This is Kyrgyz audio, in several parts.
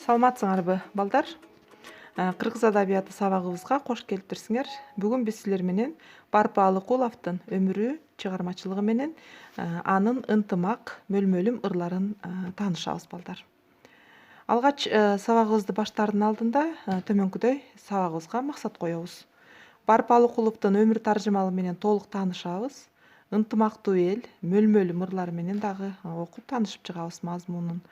Саламатсыңарбы, балдар? Кыргыз адабияты сабагыбызга кош келиптирсиңер. Бүгүн биз силер менен Барпы Алыкуловдун өмүрү, чыгармачылыгы менен анын ынтымак, мөлмөлүм ырларын таанышабыз, балдар. Алгач сабагыбызды баштаардын алдында төмөнкүдөй сабагыбызга максат коебуз. Барпы Алыкуловдун өмүр таржымалы менен толук таанышабыз. Ынтымактуу эл, мөлмөлүм ырлары менен дагы окуп таанышып чыгабыз мазмунун.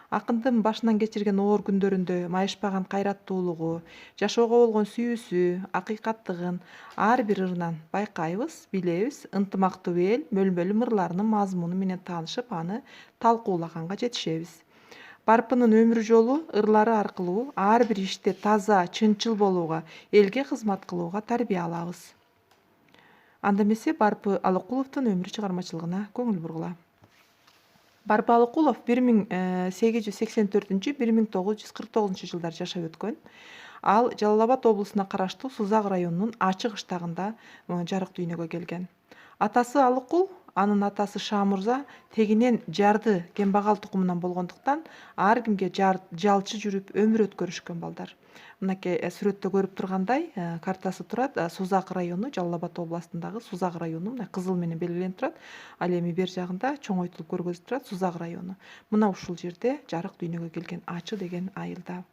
Акындын башынан кечирген оор күндөрүндө майышпаган кайраттуулугу, жашоого болгон сүйүүсү, акыйкаттыгын ар бир ырынан байкайбыз, билебиз. Ынтымактуу эл, мөлмөлүм ырларынын мазмуну менен таанышып, аны талкуулаганга жетишебиз. Барпынын өмүр жолу, ырлары аркылуу ар бир иште таза, чынчыл болууга, элге кызмат кылууга тарбия алабыз. Анда эмесе Барпы Алыкуловдун өмүр чыгармачылыгына көңүл бургула. Барпы Алыкулов 1884-1949 жылдар жашап өткөн. Ал Жалал Абад облусуна караштуу Сузак районунун Ачык ыштагында жарык дүйнөгө келген. Атасы Алыкул, анын атасы Шамурза тегинен жарды кембагал тукумунан болгондуктан ар кимге жалчы жүрүп өмүр өткөрүшкөн, балдар. Мынакей сүрөттө көрүп тургандай картасы турат. Сузак району, Жалал Абад областындагы Сузак району мына кызыл менен белгиленип турат. Ал эми бер жагында чоңойтулуп көргөзүлүп турат Сузак району. Мына ушул жерде жарык дүйнөгө келген Ачы деген айылда.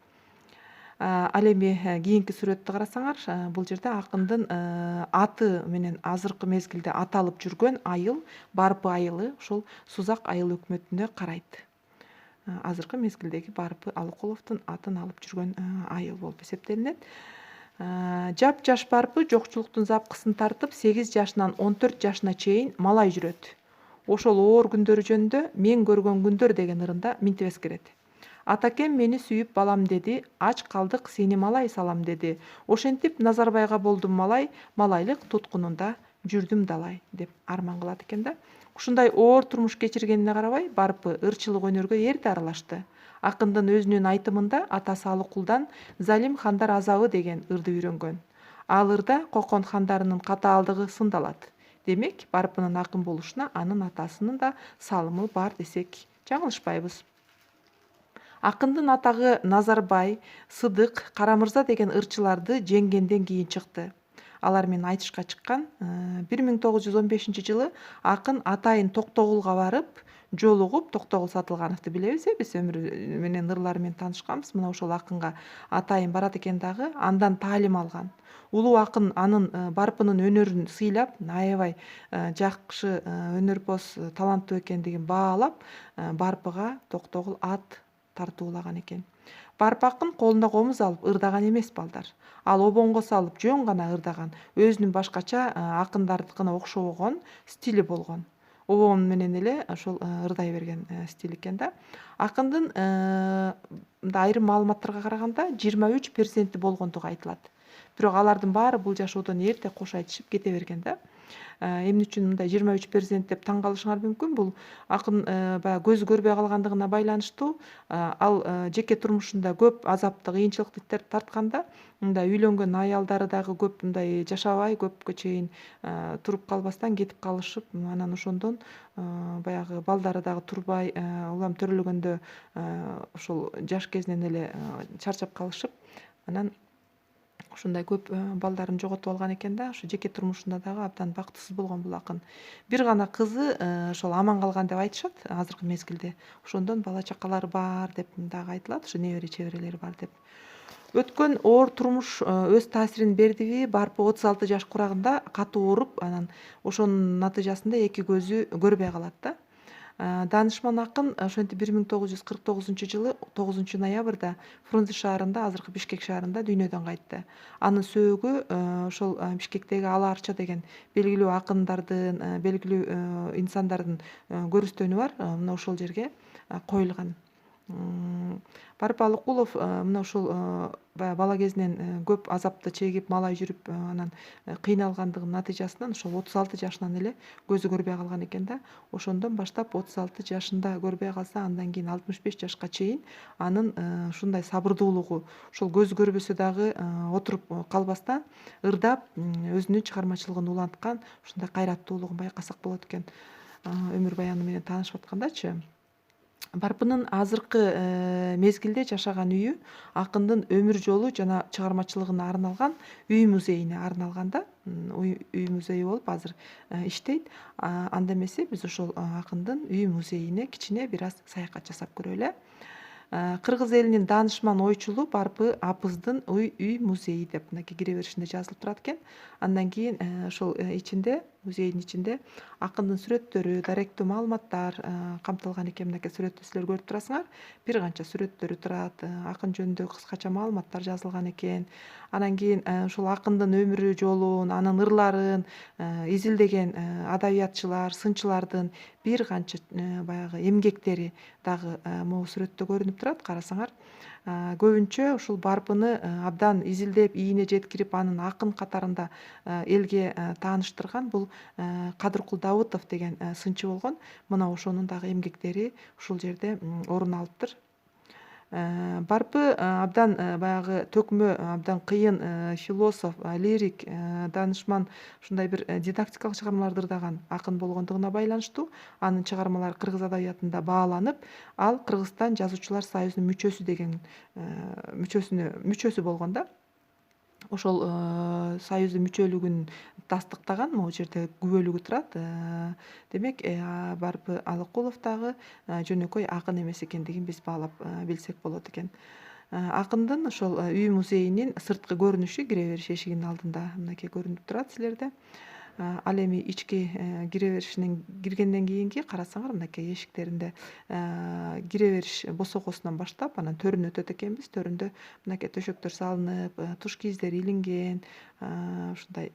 Ал эми кийинки сүрөттү карасаңар, бул жерде акындын аты менен азыркы мезгилде аталып жүргөн айыл Барпы айылы ушул Сузак айыл өкмөтүнө карайт. Азыркы мезгилдеги Барпы Алыкуловдун атын алып жүргөн айыл болуп эсептелинет. Жап-жаш Барпы жокчулуктун запкысын тартып 8 жашынан 14 жашына чейин малай жүрөт. Ошол оор күндөрү жөнүндө мен көргөн күндөр деген ырында минтип эскерет. Атакем мени сүйүп балам деди, ач калдык сени малай салам деди. Ошентип Назарбайга болдум малай, малайлык туткунунда жүрдүм далай деп арман кылат экен да. Ушундай оор турмуш кечиргенине карабай, Барпы ырчылык өнөргө эрте аралашты. Акындын өзүнүн айтымында атасы Алыкулдан Залим хандар азабы деген ырды үйрөнгөн. Ал ырда Кокон хандарынын катаалдыгы сындалат. Демек, Барпынын акын болушуна анын атасынын да салымы бар десек жаңылышпайбыз. Акындын атагы Назарбай, Сыдык, Карамырза деген ырчыларды жеңгенден кийин чыкты. Алар менен айтышка чыккан. 1915-жылы акын атайын Токтогулга барып, жолугуп, Токтогул Сатылгановду билебиз, биз өмүрү менен ырлары менен таанышканбыз. Мына ошол акынга атайын барат экен дагы, андан таалим алган. Улуу акын анын Барпынын өнөрүн сыйлап, аябай жакшы өнөрпоз, таланттуу экендигин баалап, Барпыга Токтогул ат тартуулаган экен. Барпы акын колуна комуз алып ырдаган эмес, балдар. Ал обонго салып жөн гана ырдаган. Өзүнүн башкача акындардыкына окшобогон стили болгон. Обон менен эле ошол ырдай берген стиль экен да. Акындын айрым маалыматтарга караганда 23% болгондугу айтылат. Бирок алардын баары бул жашоодон эрте кош айтышып кете берген да. Эмне үчүн мындай 23% деп таң калышыңар мүмкүн. Бул акын баягы көзү көрбөй калгандыгына байланыштуу. Ал жеке турмушунда көп азапты, кыйынчылыкты тартканда, мындай үйлөнгөн аялдары дагы көп мындай жашабай көпкө чейин туруп калбастан кетип калышып, анан ошондон баягы балдары дагы турбай, улам төрөлгөндө ошол жаш кезинен эле чарчап калышып, анан ушундай көп балдарын жоготуп алган экен да. Ошо жеке турмушунда дагы абдан бактысыз болгон бул акын. Бир гана кызы ошол аман калган деп айтышат азыркы мезгилде. Ошондон бала чакалары бар деп дагы айтылат, ошо небере чеберелери бар деп. Өткөн оор турмуш өз таасирин бердиби? Барпы 36 жаш курагында катуу ооруп, анан ошонун натыйжасында эки көзү көрбөй калат да. Даанышман акын ошентип 1949-жылы 9 ноябрда Фрунзе шаарында, азыркы Бишкек шаарында дүйнөдөн кайтты. Анын сөөгү ошол Бишкектеги Ала Арча деген белгилүү акындардын, белгилүү инсандардын көрүстөнү бар. Мына ошол жерге коюлган. Барпы Алыкулов мына ушул баягы бала кезинен көп азапты чегип, малай жүрүп, анан кыйналгандыгынын натыйжасынан ошол 36 жашынан эле көзү көрбөй калган экен да. Ошондон баштап 36 жашында көрбөй калса, андан кийин 65 жашка чейин анын ушундай сабырдуулугу, ошол көзү көрбөсө дагы отуруп калбастан ырдап, өзүнүн чыгармачылыгын уланткан ушундай кайраттуулугун байкасак болот экен. Өмүр баяны менен таанышып аткандачы. Барпынын азыркы мезгилде жашаган үйү акындын өмүр жолу жана чыгармачылыгына арналган үй музейине арналган да. Үй музейи болуп азыр иштейт. Анда эмесе биз ошол акындын үй музейине кичине бир аз саякат жасап көрөлү. Кыргыз элинин даанышман ойчулу Барпы апыздын үй музейи деп мынакей кире беришинде жазылып турат экен. Андан кийин ошол ичинде, музейдин ичинде акындын сүрөттөрү, даректүү маалыматтар камтылган экен. Мынакей сүрөттү силер көрүп турасыңар. Бир канча сүрөттөрү турат, акын жөнүндө кыскача маалыматтар жазылган экен. Анан кийин ушул акындын өмүрү жолун, анын ырларын изилдеген адабиятчылар, сынчылардын бир канча баягы эмгектери дагы могу сүрөттө көрүнүп турат. Карасаңар, көбүнчө ушул Барпыны абдан изилдеп, ийине жеткирип, анын акын катарында элге тааныштырган бул Кадыркул Давытов деген сынчы болгон. Мына ошонун дагы эмгектери ушул жерде орун алыптыр. Барпы абдан баягы төкмө, абдан кыйын философ, лирик, даанышман, ушундай бир дидактикалык чыгармаларды ырдаган акын болгондугуна байланыштуу анын чыгармалары кыргыз адабиятында бааланып, ал Кыргызстан Жазуучулар союзунун мүчөсү деген мүчөсү болгон да. Ошол союздун мүчөлүгүн тастыктаган, могу жерде күбөлүгү турат. Демек, Барпы Алыкулов дагы жөнөкөй акын эмес экендигин биз баалап билсек болот экен. Акындын ошол үй музейинин сырткы көрүнүшү кире бериш эшигинин алдында мынакей көрүнүп турат силерде. Ал эми ички кире беришинен киргенден кийинки карасаңар, мынакей эшиктеринде кире бериш босогосунан баштап анан төрүнө өтөт экенбиз. Төрүндө мынакей төшөктөр салынып, туш кийиздер илинген, ушундай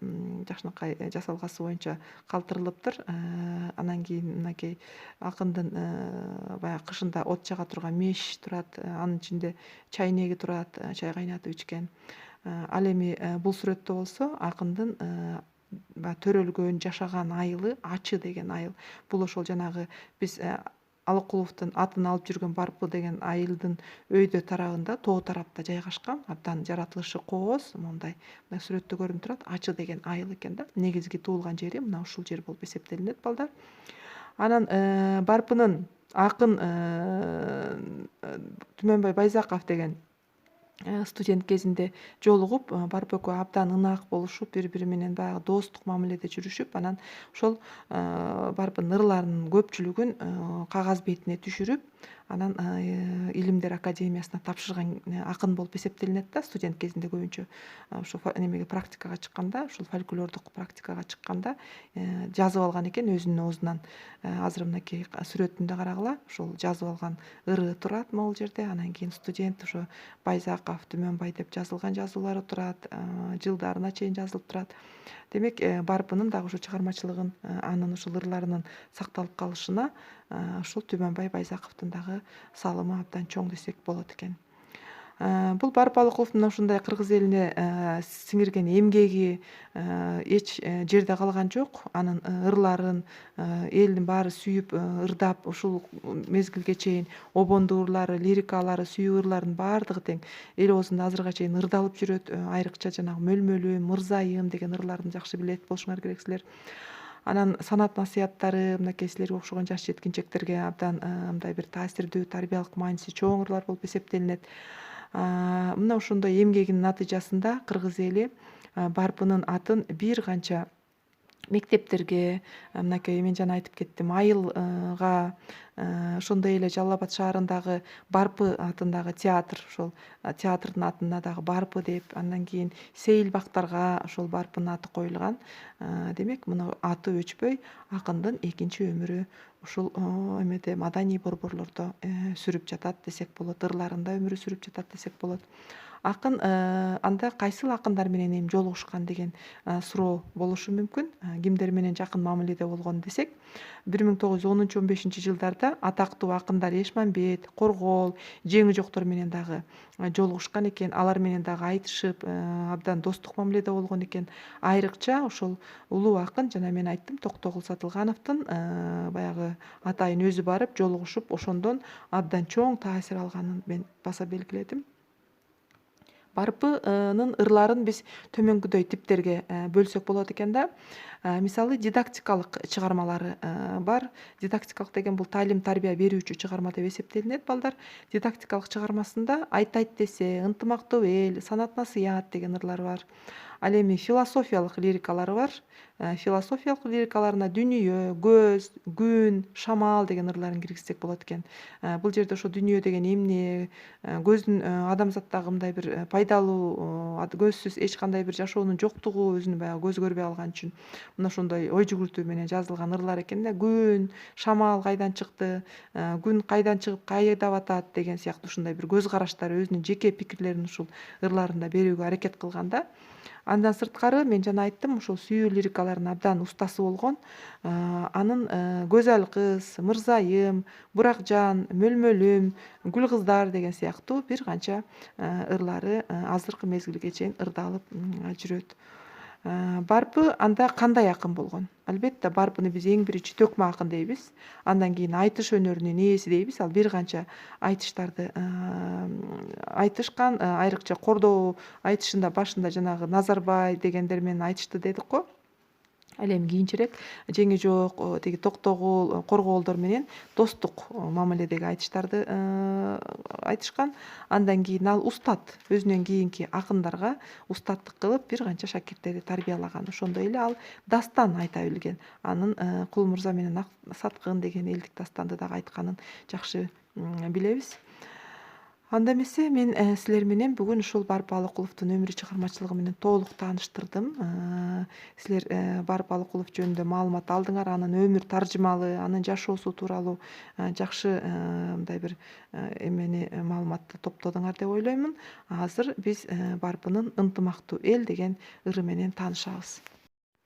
жакшынакай жасалгасы боюнча калтырылыптыр. Анан кийин мынакей акындын баягы кышында от жага турган меш турат, анын ичинде чайнеги турат, чай кайнатып ичкен. Ал эми бул сүрөттө болсо акындын төрөлгөн, жашаган айылы Ачы деген айыл. Бул ошол жанагы биз Алыкуловдун атын алып жүргөн Барпы деген айылдын өйдө тарабында, тоо тарапта жайгашкан, абдан жаратылышы кооз, мондай сүрөттө көрүнүп турат. Ачы деген айыл экен да. Негизги туулган жери мына ушул жер болуп эсептелинет, балдар. Анан Барпынын акын Түмөнбай Байзаков деген студент кезинде жолугуп, Барпы экөө абдан ынак болушуп, бири-бири менен баягы достук мамиледе жүрүшүп, анан ошол Барпынын ырларынын көпчүлүгүн кагаз бетине түшүрүп, анан Илимдер академиясына тапшырган акын болуп эсептелинет да. Студент кезинде көбүнчө ошо немеге практикага чыкканда, ушул фольклордук практикага чыкканда жазып алган экен өзүнүн оозунан. Азыр мынакей сүрөтүндө карагыла, ошол жазып алган ыры турат могул жерде. Анан кийин студент ошо Байзаков, Түмөнбай деп жазылган жазуулары турат, жылдарына чейин жазылып турат. Демек, Барпынын дагы ошо чыгармачылыгын, анын ушул ырларынын сакталып калышына ушул Түмөнбай Байзаковдун дагы салымы абдан чоң десек болот экен. Бул Барпы Алыкуловдун ушундай кыргыз элине сиңирген эмгеги эч жерде калган жок. Анын ырларын элдин баары сүйүп ырдап, ушул мезгилге чейин обондуу ырлары, лирикалары, сүйүү ырларынын баардыгы тең эл оозунда азыркыга чейин ырдалып жүрөт. Айрыкча жанагы Мөлмөлүм, Мырзайым деген ырларын жакшы билет болушуңар керек силер. Анан санат насыяттары мынакей силерге окшогон жаш жеткинчектерге абдан мындай бир таасирдүү, тарбиялык мааниси чоң ырлар болуп эсептелинет. Мына ошондой эмгегинин натыйжасында кыргыз эли Барпынын атын бир канча мектептерге, мынакей мен жана айтып кеттим, айылга, ошондой эле Жалал Абад шаарындагы Барпы атындагы театр, ошол театрдын атына дагы Барпы деп, андан кийин сейил бактарга ошол Барпынын аты коюлган. Демек, мына аты өчпөй акындын экинчи өмүрү ушул эмеде маданий борборлордо сүрүп жатат десек болот, ырларында өмүрү сүрүп жатат десек болот. Акын анда кайсыл акындар менен эми жолугушкан деген суроо болушу мүмкүн. Кимдер менен жакын мамиледе болгон десек, 1910-15 жылдарда атактуу акындар Эшмамбет, Коргол, Жеңи жоктор менен дагы жолугушкан экен. Алар менен дагы айтышып, абдан достук мамиледе болгон экен. Айрыкча ошол улуу акын, жана мен айттым, Токтогул Сатылгановдун баягы атайын өзү барып жолугушуп, ошондон абдан чоң таасир алганын мен баса белгиледим. Барпынын ырларын биз төмөнкүдөй типтерге бөлсөк болот экен да. Мисалы дидактикалык чыгармалары бар. Дидактикалык деген бул таалим тарбия берүүчү чыгарма деп эсептелинет балдар. Дидактикалык чыгармасында Айтайт десе, Ынтымактуу эл, Санат насыят деген ырлар бар. Ал эми философиялык лирикалары бар. Философиялык лирикаларына дүнүйө, көз, күн, шамал деген ырларын киргизсек болот экен. Бул жерде ошо дүнүйө деген эмне, көздүн адамзаттагы мындай бир пайдалуу, көзсүз эч кандай бир жашоонун жоктугу өзүнү баягы көз көрбөй алган үчүн мына ошондой ой жүгүртүү менен жазылган ырлар экен да. Күн, шамал кайдан чыкты, күн кайдан чыгып кайда батат деген сыяктуу ушундай бир көз караштары, өзүнүн жеке пикирлерин ушул ырларында берүүгө аракет кылган да. Андан сырткары мен жана айттым, ушул сүйүү лирикаларынын абдан устасы болгон. Анын Көзөл кыз, Мырзайым, Буракжан, Мөлмөлүм, Гүл кыздар деген сыяктуу бир канча ырлары азыркы мезгилге чейин ырдалып жүрөт. Барпы анда кандай акын болгон? Албетте барпыны биз эң биринчи төкмө акын дейбиз. Андан кийин айтыш өнөрүнүн ээси дейбиз. Ал бир канча айтыштарды айтышкан, айрыкча кордоо айтышында башында жанагы Назарбай дегендер менен айтышты дедик го. Ал эми кийинчерээк Жеңи жок, тиги Токтогул, Коргоолдор менен достук мамиледеги айтыштарды айтышкан. Андан кийин ал устат, өзүнөн кийинки акындарга устаттык кылып бир канча шакирттерди тарбиялаган. Ошондой эле ал дастан айта билген. Анын Кул мырза менен Ак Саткын деген элдик дастанды дагы айтканын жакшы билебиз. Анда эмесе мен силер менен бүгүн ушул Барып Алыкуловдун өмүрү чыгармачылыгы менен толук тааныштырдым. Силер Барып Алыкулов жөнүндө маалымат алдыңар, анын өмүр таржымалы, анын жашоосу тууралуу жакшы мындай бир эмени маалыматты топтодуңар деп ойлоймун. Азыр биз Барпынын Ынтымактуу эл деген ыры менен таанышабыз.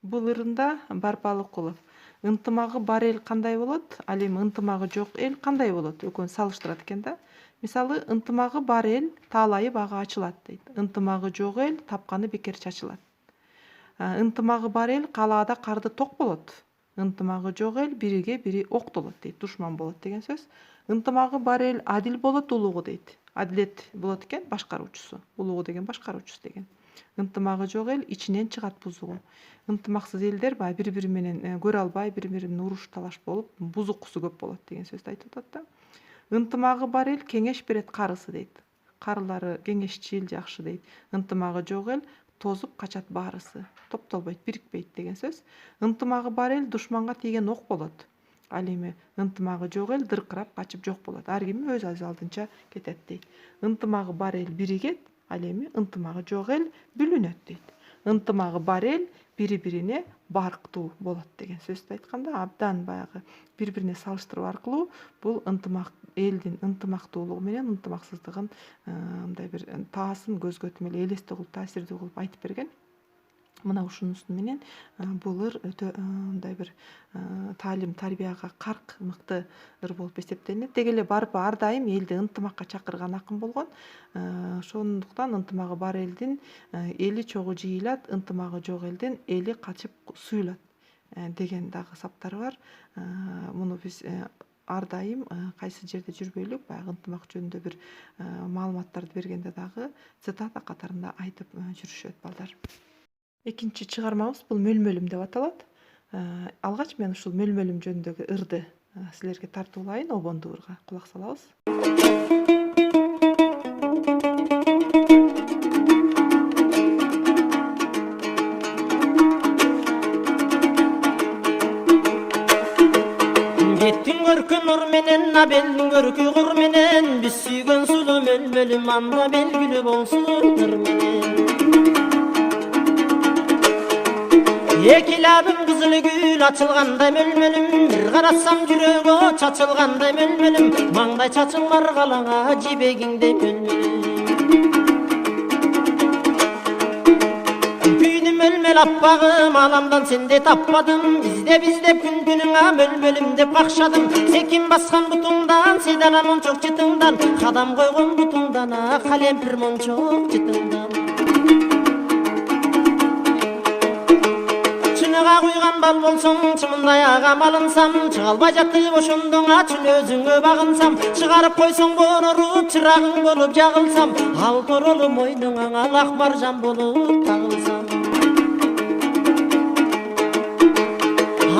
Бул ырында Барып Алыкулов ынтымагы бар эл кандай болот, ал эми ынтымагы жок эл кандай болот экөөнү салыштырат экен да. Мисалы, ынтымагы бар эл таалайы бага ачылат дейт. Ынтымагы жок эл тапканы бекер чачылат. Ынтымагы бар эл калаада карды ток болот. Ынтымагы жок эл бириге бири октолот дейт, душман болот деген сөз. Ынтымагы бар эл адил болот, улугу дейт. Адилет болот экен башкаруучусу. Улугу деген башкаруучусу деген. Ынтымагы жок эл ичинен чыгат бузугу. Ынтымаксыз элдер баягы бири-бири менен көрө албай, бири-бири менен уруш талаш болуп, бузукусу көп болот деген сөздү айтып атат да. Ынтымагы бар эл кеңеш берет карысы дейт. Карылары кеңешчил, жакшы дейт. Ынтымагы жок эл тозуп качат баарысы. Топтолбойт, бирикпейт деген сөз. Ынтымагы бар эл душманга тийген ок болот. Ал эми ынтымагы жок эл дыркырап качып жок болот. Ар ким өз алдынча кетет дейт. Ынтымагы бар эл биригет, ал эми ынтымагы жок эл бүлүнөт дейт. Ынтымагы бар эл бири-бирине барктуу болот деген сөздү айтканда абдан баягы бири-бирине салыштыруу аркылуу бул ынтымак элдин ынтымактуулугу менен ынтымаксыздыгын мындай бир таасын көзгө өтмөлүү элестүү кылып, таасирдүү кылып айтып берген. Мына ушунусу менен бул ыр өтө мындай бир таалим тарбияга карк мыкты ыр болуп эсептелинет. Деги эле Барпы ар дайым элди ынтымакка чакырган акын болгон. Ошондуктан ынтымагы бар элдин эли чогуу жыйылат, ынтымагы жок элдин эли качып суюлат деген дагы саптары бар. Муну биз ар дайым кайсы жерде жүрбөйлүк баягы ынтымак жөнүндө бир маалыматтарды бергенде дагы цитата катарында айтып жүрүшөт балдар. Экинчи чыгармабыз бул Мөлмөлүм деп аталат. Алгач мен ушул Мөлмөлүм жөнүндөгү ырды силерге тартуулайын, обондуу ырга кулак салабыз. Беттин көркү нур менен, абелдин көркү кур менен, биз сүйгөн сулуу мөлмөлүм анда белгилүү болсун ыр менен. Эки лабым кызыл гүл ачылгандай мөлмөлүм, бир карасам жүрөгү чачылгандай мөлмөлүм, маңдай чачылар калаңа жибегиңдей мөлмөлүм. Күйдү мөлмөл аппагым, аламдан сенде таппадым, издеп күн-күнүңа мөлмөлүм деп какшадым. Секин баскан бутуңдан, седана мончок жытыңдан, кадам койгон бутуңдан, калемпир мончок жытыңдан. Чыныга куйган бал болсоң, чымындай ага малынсам, чыга албай жатып ошондоң ачын өзүңө багынсам, чыгарып койсоң боноруп, чырагың болуп жагылсам, ал торолу мойнуңа лак маржан болуп тагылсам.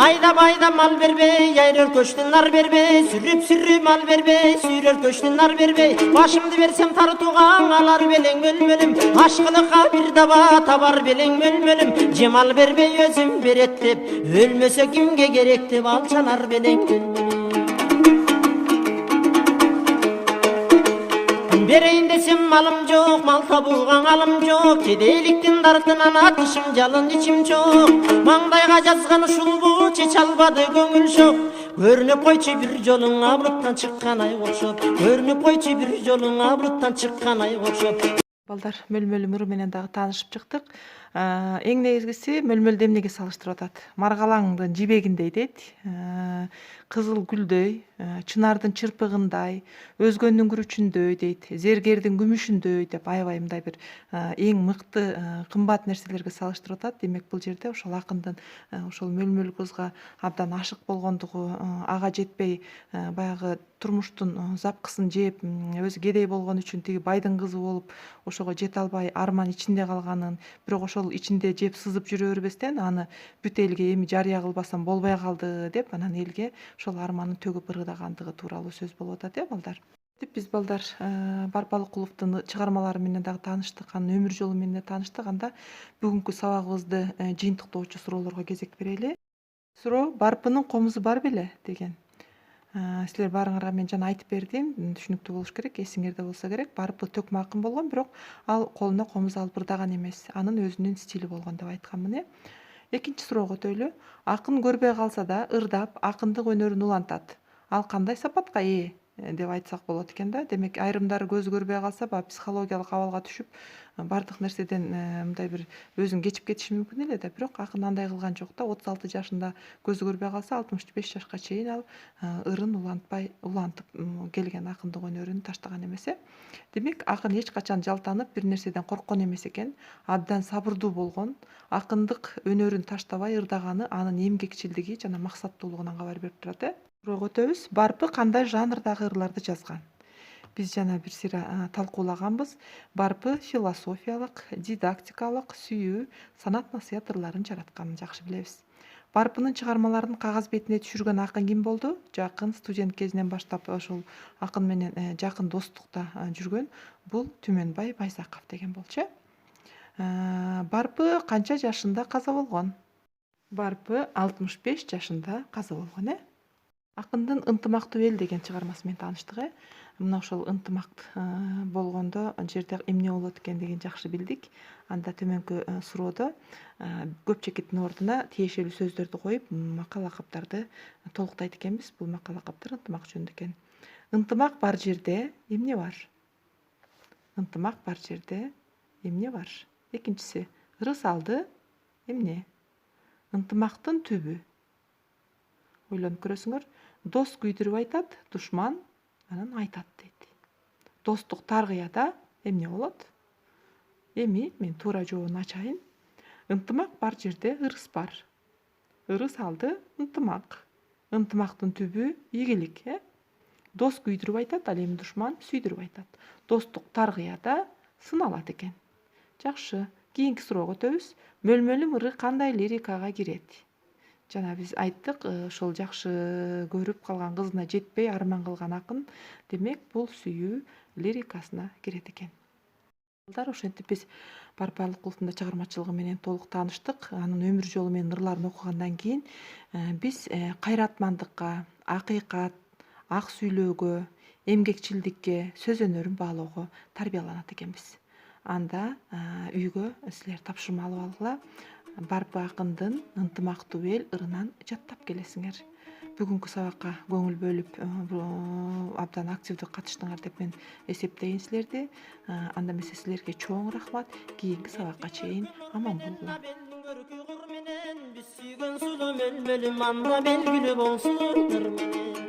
Bayda mal berbey, ayrır köştün nar berbey, sürüp mal berbey, sürür köştün nar berbey. Başımdı versem tartuğan alar belen mölmölüm, aşkılığa bir dava tabar belen mölmölüm. Cemal berbey özüm berettip, ölmese kimge gerekti balçalar belen mölmölüm. Bereyin desem malım çok, mal tabuğan alım çok. Kedeyliktin dartınan atışım jalın içim çok. Mangdayga жазган ушул бу чеч албады көңүл шок. Көрүнүп койчу бир жолуң абруттан чыккан айга окшоп. Көрүнүп койчу бир жолуң абруттан чыккан айга окшоп. Балдар, мөлмөлүм ыры менен дагы таанышып чыктык. Эң негизгиси мөлмөлдү эмнеге салыштырып атат? Маргалаңдын жибегиндей дейт. Кызыл гүлдөй, чынардын чырпыгындай, өзгөнүн күрүчүндөй дейт, зергердин күмүшүндөй деп аябай мындай бир эң мыкты, кымбат нерселерге салыштырып атат. Демек бул жерде ошол акындын ошол мөлмөл кызга абдан ашык болгондугу, ага жетпей баягы турмуштун запкысын жеп, өзү кедей болгон үчүн тиги байдын кызы болуп, ошого жете албай арман ичинде калганын, бирок ошол ичинде жеп сызып жүрө бербестен аны бүт элге эми жарыя кылбасам болбой калды деп, анан элге ошол арманын төгүп ыргыдагандыгы тууралуу сөз болуп атат, балдар. Биз балдар Барпалыкуловдун чыгармалары менен дагы тааныштык, анын өмүр жолу менен тааныштык. Анда бүгүнкү сабагыбызды жыйынтыктоочу суроолорго кезек берели. Суроо: Барпынын комузу бар беле деген. Силер баарыңарга мен жана айтып бердим, түшүнүктүү болуш керек, эсиңерде болсо керек. Барпы төкмө акын болгон, бирок ал колуна комуз алып ырдаган эмес. Анын өзүнүн стили болгон деп айтканмын. Экинчи суроого өтөлү. Акын көрбөй калса да ырдап, акындык өнөрүн улантат. Ал кандай сапатка ээ деп айтсак болот экен да. Демек айрымдары көзү көрбөй калса, психологиялык абалга түшүп, бардык нерседен мындай бир өзүн кечип кетиши мүмкүн эле да. Бирок акын андай кылган жок да. 36 жашында көзү көрбөй калса, 65 жашка чейин ал ырын улантып келген, акындык өнөрүн таштаган эмес. Демек акын эч качан жалтанып бир нерседен корккон эмес экен. Абдан сабырдуу болгон, акындык өнөрүн таштабай ырдаганы анын эмгекчилдиги жана максаттуулугунан кабар берип турат. Суроого өтөбүз. Барпы кандай жанрдагы ырларды жазган? Биз жана бир сыйра талкуулаганбыз. Барпы философиялык, дидактикалык, сүйүү, санат насыят ырларын жаратканын жакшы билебиз. Барпынын чыгармаларын кагаз бетине түшүргөн акын ким болду? Жакын студент кезинен баштап ошол акын менен жакын достукта жүргөн бул Түмөнбай Байзаков деген болчу. Барпы канча жашында каза болгон? Барпы 65 жашында каза болгон. Акындын Ынтымактуу эл деген чыгармасы менен тааныштык. Мына ошол ынтымак болгондо жерде эмне болот экендигин жакшы билдик. Анда төмөнкү суроодо көпчекиттин ордуна тиешелүү сөздөрдү коюп, макал лакаптарды толуктайт экенбиз. Бул макал лакаптар ынтымак жөнүндө экен. Ынтымак бар жерде эмне бар? Ынтымак бар жерде эмне бар? Экинчиси: ырыс алды эмне? Ынтымактын түбү. Ойлонуп көрөсүңөр. Дос күйдүрүп айтат, душман анан айтат дейт. Достук таргыяда эмне болот? Эми мен туура жообун ачайын. Ынтымак бар жерде ырыс бар. Ырыс алды ынтымак. Ынтымактын түбү ийгилик. Дос күйдүрүп айтат, ал эми душман сүйдүрүп айтат. Достук таргыяда сыналат экен. Жакшы. Кийинки суроого өтөбүз. Мөлмөлүм ыры кандай лирикага кирет? Жана биз айттык, ошол жакшы көрүп калган кызына жетпей арман кылган акын. Демек бул сүйүү лирикасына кирет экен. Балдар, ошентип биз Барпалыкуловдун чыгармачылыгы менен толук тааныштык. Анын өмүр жолу менен ырларын окугандан кийин биз кайратмандыкка, акыйкат, ак сүйлөөгө, эмгекчилдикке, сөз өнөрүн баалоого тарбияланат экенбиз. Анда үйгө силер тапшырма алып алгыла. Барпы акындын Ынтымактуу эл ырынан жаттап келесиңер. Бүгүнкү сабакка көңүл бөлүп абдан активдүү катыштыңар деп мен эсептейин силерди. Анда эмесе силерге чоң рахмат. Кийинки сабакка чейин аман болгула. Биз сүйгөн сулуу мөлмөлүм анда белгилүү болсун.